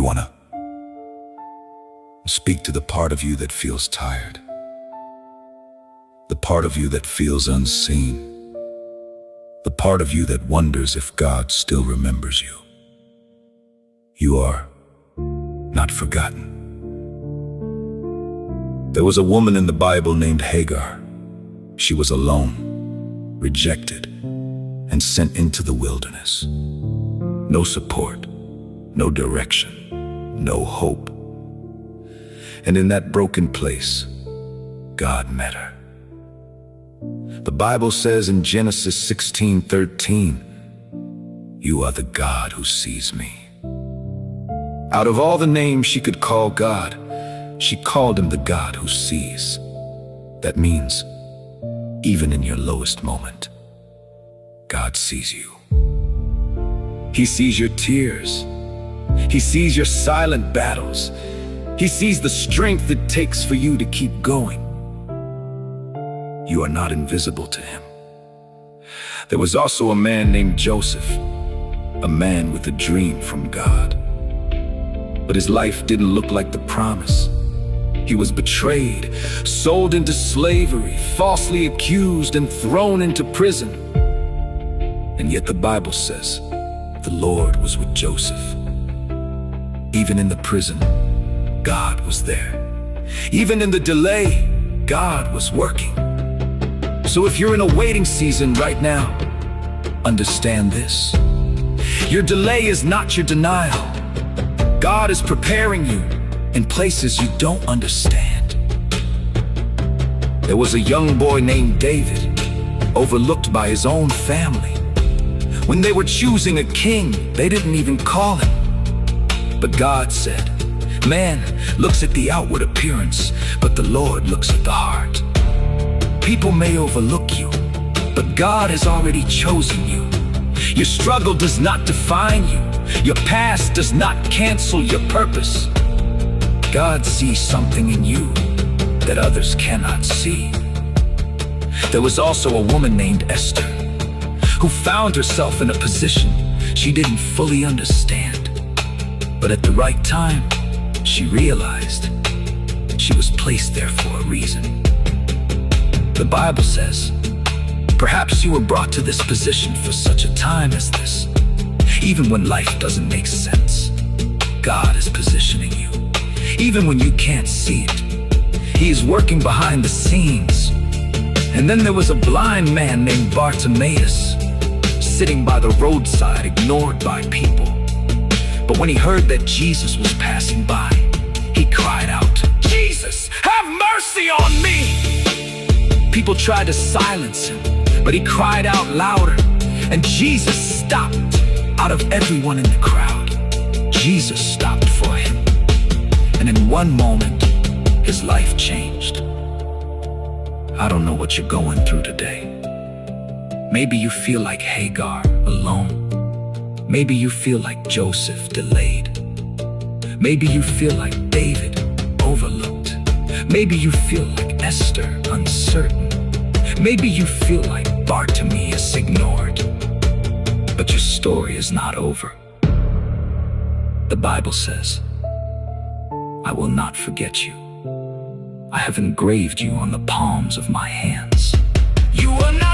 You wanna speak to the part of you that feels tired, the part of you that feels unseen, the part of you that wonders if God still remembers you. You are not forgotten. There was a woman in the Bible named Hagar. She was alone, rejected, and sent into the wilderness. No support, no direction, no hope. And in that broken place, God met her. The Bible says in Genesis 16:13, "You are the God who sees me." Out of all the names she could call God, she called him the God who sees. That means, even in your lowest moment, God sees you. He sees your tears. He sees your silent battles. He sees the strength it takes for you to keep going. You are not invisible to him. There was also a man named Joseph, a man with a dream from God. But his life didn't look like the promise. He was betrayed, sold into slavery, falsely accused, and thrown into prison. And yet the Bible says the Lord was with Joseph. Even in the prison, God was there. Even in the delay, God was working. So if you're in a waiting season right now, understand this. Your delay is not your denial. God is preparing you in places you don't understand. There was a young boy named David, overlooked by his own family. When they were choosing a king, they didn't even call him. But God said, "Man looks at the outward appearance, but the Lord looks at the heart." People may overlook you, but God has already chosen you. Your struggle does not define you. Your past does not cancel your purpose. God sees something in you that others cannot see. There was also a woman named Esther who found herself in a position she didn't fully understand. But at the right time, she realized she was placed there for a reason. The Bible says, perhaps you were brought to this position for such a time as this. Even when life doesn't make sense, God is positioning you. Even when you can't see it, He is working behind the scenes. And then there was a blind man named Bartimaeus, sitting by the roadside, ignored by people. But when he heard that Jesus was passing by, he cried out, "Jesus, have mercy on me!" People tried to silence him, but he cried out louder, and Jesus stopped. Out of everyone in the crowd, Jesus stopped for him. And in one moment, his life changed. I don't know what you're going through today. Maybe you feel like Hagar, alone. Maybe you feel like Joseph, delayed. Maybe you feel like David, overlooked. Maybe you feel like Esther, uncertain. Maybe you feel like Bartimaeus, ignored. But your story is not over. The Bible says, "I will not forget you. I have engraved you on the palms of my hands." You are not